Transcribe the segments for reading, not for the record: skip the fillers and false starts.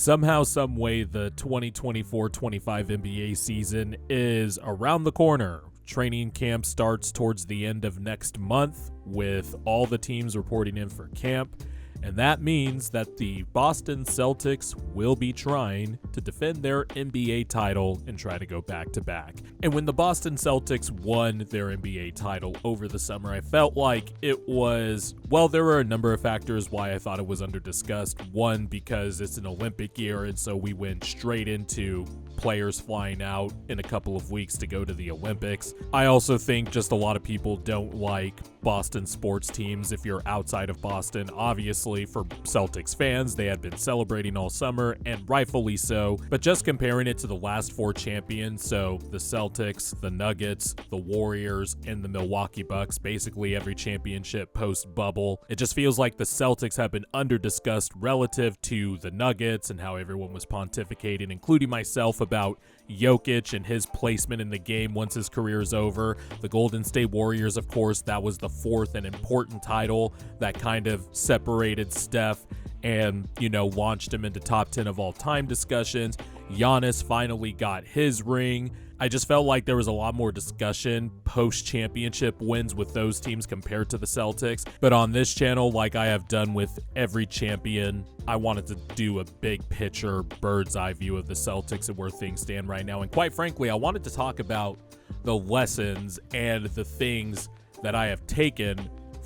Somehow, some way, the 2024-25 NBA season is around the corner. Training camp starts towards the end of next month, with all the teams reporting in for camp. And that means that the Boston Celtics will be trying to defend their NBA title and try to go back-to-back. And when the Boston Celtics won their NBA title over the summer, I felt like it was, well, there were a number of factors why I thought it was under-discussed. One, because it's an Olympic year, and so we went straight into players flying out in a couple of weeks to go to the Olympics. I also think just a lot of people don't like Boston sports teams if you're outside of Boston. Obviously, for Celtics fans, they had been celebrating all summer, and rightfully so, but just comparing it to the last four champions, so the Celtics, the Nuggets, the Warriors, and the Milwaukee Bucks, basically every championship post-bubble, it just feels like the Celtics have been under-discussed relative to the Nuggets and how everyone was pontificating, including myself, about Jokic and his placement in the game once his career is over. The Golden State Warriors, of course, that was the fourth and important title that kind of separated Steph and, launched him into top 10 of all time discussions. Giannis finally got his ring. I just felt like there was a lot more discussion post-championship wins with those teams compared to the Celtics. But on this channel, like I have done with every champion, I wanted to do a big picture, bird's eye view of the Celtics and where things stand right now. And quite frankly, I wanted to talk about the lessons and the things that I have taken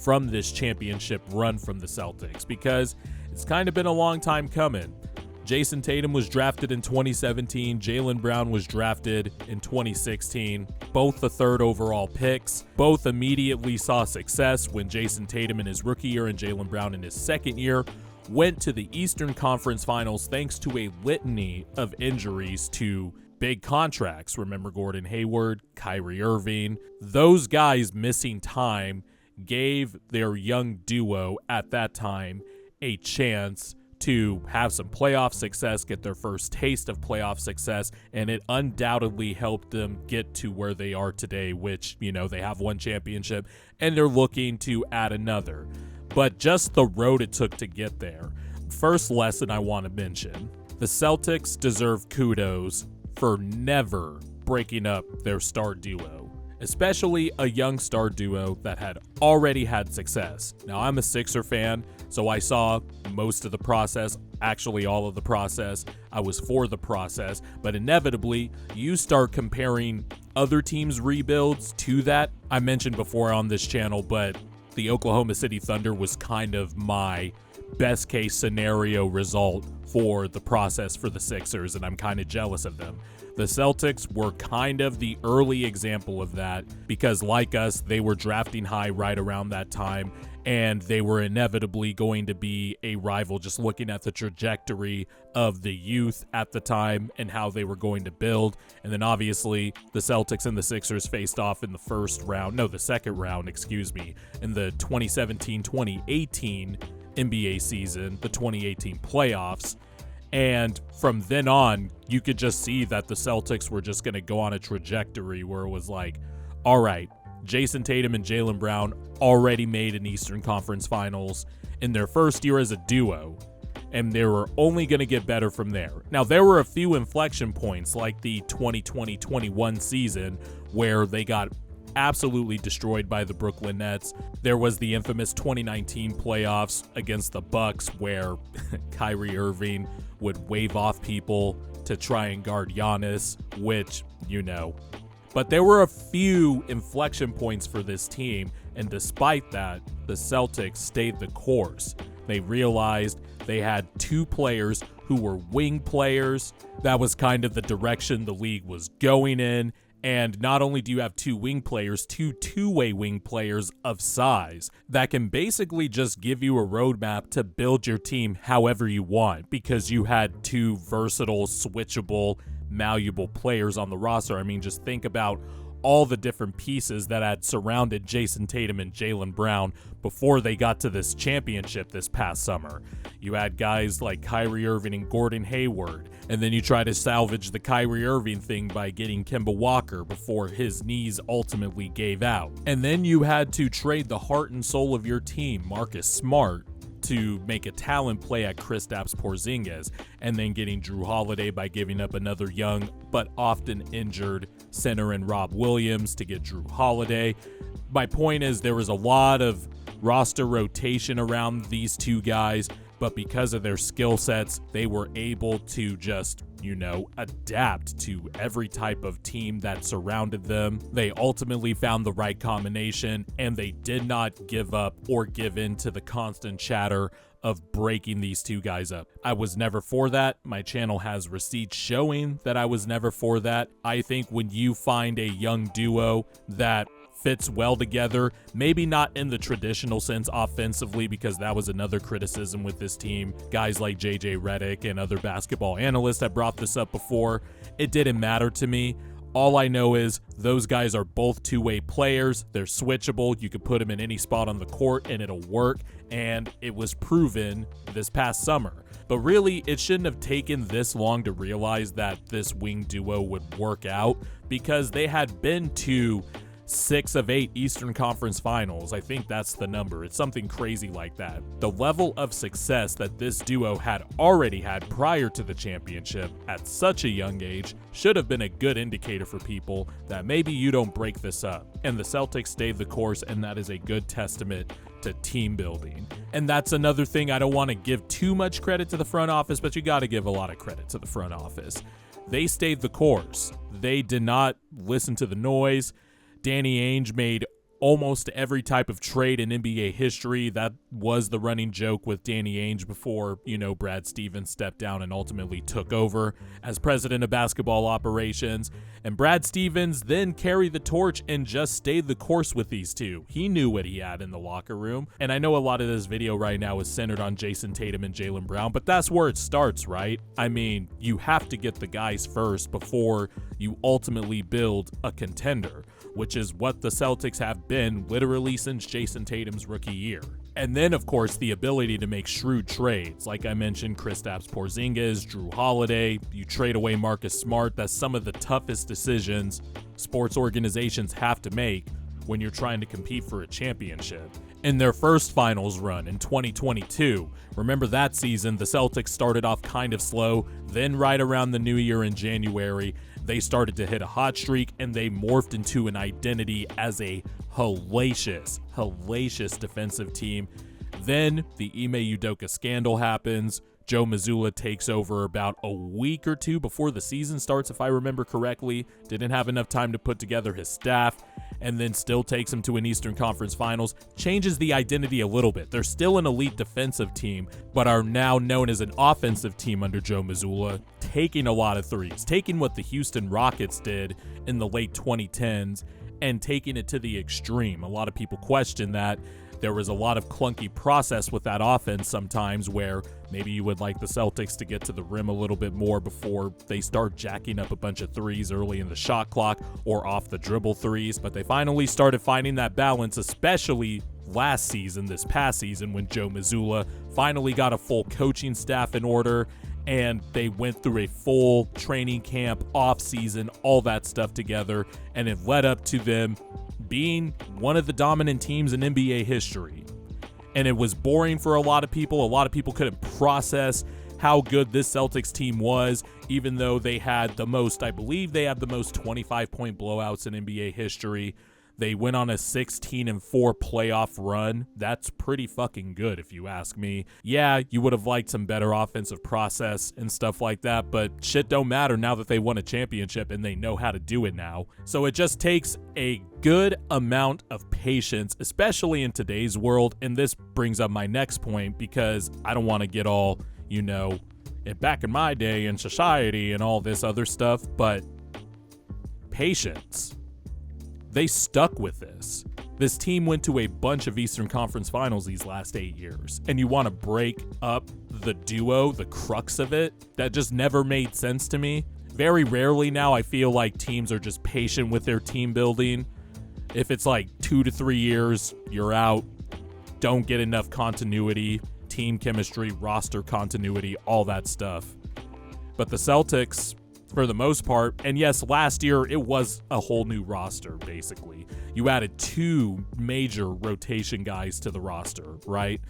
from this championship run from the Celtics, because it's kind of been a long time coming. Jason Tatum was drafted in 2017. Jaylen Brown was drafted in 2016. Both the third overall picks. Both immediately saw success when Jason Tatum in his rookie year and Jaylen Brown in his second year went to the Eastern Conference Finals thanks to a litany of injuries to big contracts. Remember Gordon Hayward, Kyrie Irving. Those guys missing time gave their young duo at that time a chance to have some playoff success, get their first taste of playoff success, and it undoubtedly helped them get to where they are today, which, they have one championship, and they're looking to add another. But just the road it took to get there. First lesson I want to mention, the Celtics deserve kudos for never breaking up their star duo, especially a young star duo that had already had success. Now, I'm a Sixer fan, so I saw most of the process, actually all of the process. I was for the process, but inevitably, you start comparing other teams' rebuilds to that. I mentioned before on this channel, but the Oklahoma City Thunder was kind of my best case scenario result for the process for the Sixers, and I'm kind of jealous of them. The Celtics were kind of the early example of that because, like us, they were drafting high right around that time, and they were inevitably going to be a rival just looking at the trajectory of the youth at the time and how they were going to build. And then obviously the Celtics and the Sixers faced off in the second round, in the 2017-2018 NBA season, the 2018 playoffs. And from then on, you could just see that the Celtics were just going to go on a trajectory where it was like, all right, Jason Tatum and Jaylen Brown already made an Eastern Conference Finals in their first year as a duo, and they were only going to get better from there. Now, there were a few inflection points, like the 2020-21 season, where they got absolutely destroyed by the Brooklyn Nets. There was the infamous 2019 playoffs against the Bucks where Kyrie Irving would wave off people to try and guard Giannis, which, But there were a few inflection points for this team, and despite that, the Celtics stayed the course. They realized they had two players who were wing players. That was kind of the direction the league was going in. And not only do you have two wing players, two two-way wing players of size that can basically just give you a roadmap to build your team however you want, because you had two versatile, switchable, malleable players on the roster. I mean, just think about all the different pieces that had surrounded Jason Tatum and Jaylen Brown before they got to this championship this past summer. You had guys like Kyrie Irving and Gordon Hayward, and then you try to salvage the Kyrie Irving thing by getting Kemba Walker before his knees ultimately gave out. And then you had to trade the heart and soul of your team, Marcus Smart, to make a talent play at Kristaps Porzingis, and then getting Drew Holiday by giving up another young but often injured center in Rob Williams to get Drew Holiday. My point is there was a lot of roster rotation around these two guys, but because of their skill sets, they were able to just, adapt to every type of team that surrounded them. They ultimately found the right combination, and they did not give up or give in to the constant chatter of breaking these two guys up. I was never for that. My channel has receipts showing that I was never for that. I think when you find a young duo that fits well together, maybe not in the traditional sense offensively, because that was another criticism with this team. Guys like JJ Redick and other basketball analysts have brought this up before. It didn't matter to me. All I know is those guys are both two-way players. They're switchable. You could put them in any spot on the court and it'll work, and it was proven this past summer. But really, it shouldn't have taken this long to realize that this wing duo would work out, because they had been to 6 of 8 Eastern Conference Finals. I think that's the number. It's something crazy like that. The level of success that this duo had already had prior to the championship at such a young age should have been a good indicator for people that maybe you don't break this up. And the Celtics stayed the course, and that is a good testament to team building. And that's another thing. I don't want to give too much credit to the front office, but you got to give a lot of credit to the front office. They stayed the course. They did not listen to the noise. Danny Ainge made almost every type of trade in NBA history. That was the running joke with Danny Ainge before, Brad Stevens stepped down and ultimately took over as president of basketball operations. And Brad Stevens then carried the torch and just stayed the course with these two. He knew what he had in the locker room. And I know a lot of this video right now is centered on Jason Tatum and Jaylen Brown, but that's where it starts, right? I mean, you have to get the guys first before you ultimately build a contender, which is what the Celtics have been literally since Jason Tatum's rookie year. And then, of course, the ability to make shrewd trades. Like I mentioned, Kristaps Porzingis, Drew Holiday, you trade away Marcus Smart. That's some of the toughest decisions sports organizations have to make when you're trying to compete for a championship. In their first finals run in 2022, remember that season, the Celtics started off kind of slow, then right around the new year in January, they started to hit a hot streak, and they morphed into an identity as a hellacious defensive team. Then the Ime Udoka scandal happens. Joe Mazzulla takes over about a week or two before the season starts, if I remember correctly. Didn't have enough time to put together his staff, and then still takes him to an Eastern Conference Finals. Changes the identity a little bit. They're still an elite defensive team, but are now known as an offensive team under Joe Mazzulla, taking a lot of threes, taking what the Houston Rockets did in the late 2010s and taking it to the extreme. A lot of people question that. There was a lot of clunky process with that offense sometimes, where maybe you would like the Celtics to get to the rim a little bit more before they start jacking up a bunch of threes early in the shot clock or off the dribble threes. But they finally started finding that balance, especially last season, this past season, when Joe Mazzulla finally got a full coaching staff in order, and they went through a full training camp, off season, all that stuff together, and it led up to them being one of the dominant teams in NBA history. And it was boring for a lot of people. A lot of people couldn't process how good this Celtics team was, even though they had the most, I believe they had the most 25-point blowouts in NBA history. They went on a 16-4 playoff run. That's pretty fucking good, if you ask me. Yeah, you would have liked some better offensive process and stuff like that, but shit don't matter now that they won a championship and they know how to do it now. So it just takes a good amount of patience, especially in today's world. And this brings up my next point, because I don't want to get all, back in my day in society and all this other stuff, but patience. They stuck with this. This team went to a bunch of Eastern Conference Finals these last 8 years, and you want to break up the duo, the crux of it? That just never made sense to me. Very rarely now I feel like teams are just patient with their team building. If it's like 2 to 3 years, you're out. Don't get enough continuity, team chemistry, roster continuity, all that stuff. But the Celtics, for the most part, and yes, last year it was a whole new roster, basically. You added 2 major rotation guys to the roster, right?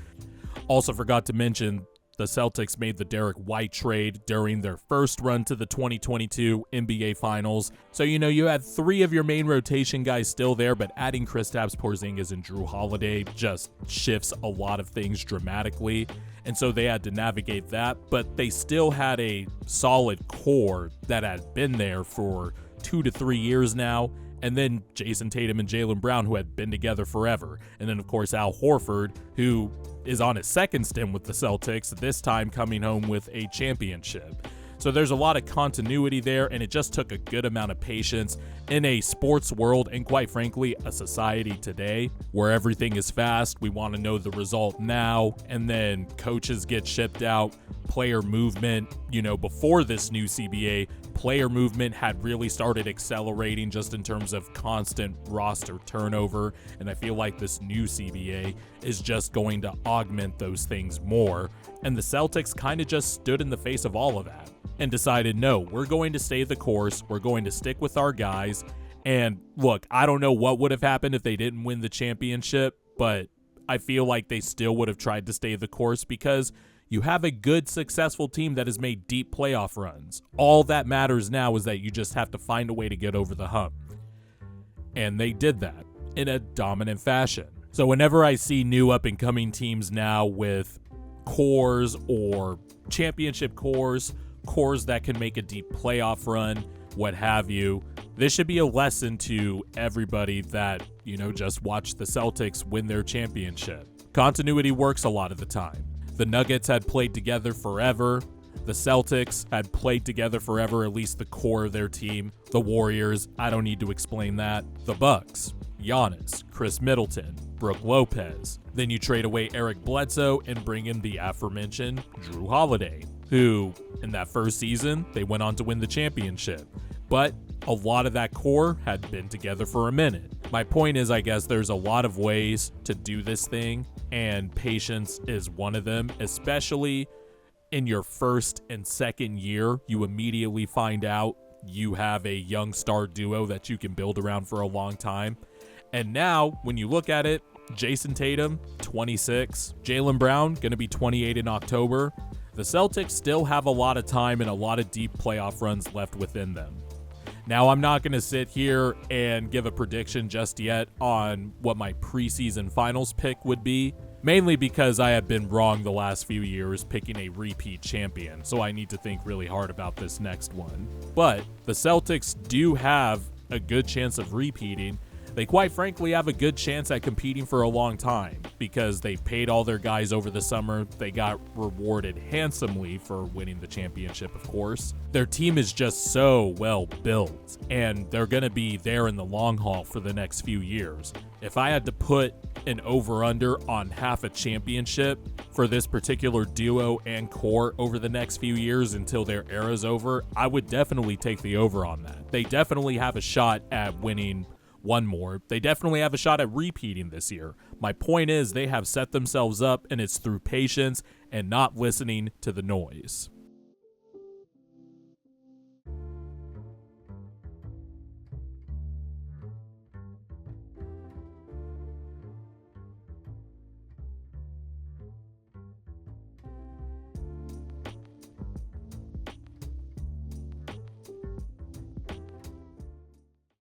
Also forgot to mention, the Celtics made the Derek White trade during their first run to the 2022 NBA Finals. So, you had 3 of your main rotation guys still there, but adding Kristaps Porzingis and Drew Holiday just shifts a lot of things dramatically. And so they had to navigate that, but they still had a solid core that had been there for 2 to 3 years now. And then Jason Tatum and Jaylen Brown, who had been together forever. And then, of course, Al Horford, who is on his second stint with the Celtics, this time coming home with a championship. So there's a lot of continuity there, and it just took a good amount of patience in a sports world and, quite frankly, a society today where everything is fast. We want to know the result now, and then coaches get shipped out, player movement. Before this new CBA, player movement had really started accelerating just in terms of constant roster turnover, and I feel like this new CBA is just going to augment those things more, and the Celtics kind of just stood in the face of all of that and decided, no, we're going to stay the course, we're going to stick with our guys. And look, I don't know what would have happened if they didn't win the championship, but I feel like they still would have tried to stay the course because you have a good, successful team that has made deep playoff runs. All that matters now is that you just have to find a way to get over the hump. And they did that in a dominant fashion. So whenever I see new up-and-coming teams now with cores or championship cores that can make a deep playoff run, what have you, this should be a lesson to everybody that, just watch the Celtics win their championship. Continuity works a lot of the time. The Nuggets had played together forever. The Celtics had played together forever, at least the core of their team. The Warriors, I don't need to explain that. The Bucks, Giannis, Chris Middleton, Brook Lopez. Then you trade away Eric Bledsoe and bring in the aforementioned Drew Holiday, who, in that first season, they went on to win the championship. But a lot of that core had been together for a minute. My point is, I guess there's a lot of ways to do this thing, and patience is one of them, especially in your first and second year. You immediately find out you have a young star duo that you can build around for a long time. And now, when you look at it, Jason Tatum, 26, Jaylen Brown, going to be 28 in October. The Celtics still have a lot of time and a lot of deep playoff runs left within them. Now, I'm not going to sit here and give a prediction just yet on what my preseason finals pick would be, mainly because I have been wrong the last few years picking a repeat champion, so I need to think really hard about this next one. But the Celtics do have a good chance of repeating. They quite frankly have a good chance at competing for a long time because they paid all their guys over the summer. They got rewarded handsomely for winning the championship, of course. Their team is just so well built, and they're going to be there in the long haul for the next few years. If I had to put an over-under on half a championship for this particular duo and core over the next few years until their era's over, I would definitely take the over on that. They definitely have a shot at winning one more. They definitely have a shot at repeating this year. My point is they have set themselves up, and it's through patience and not listening to the noise.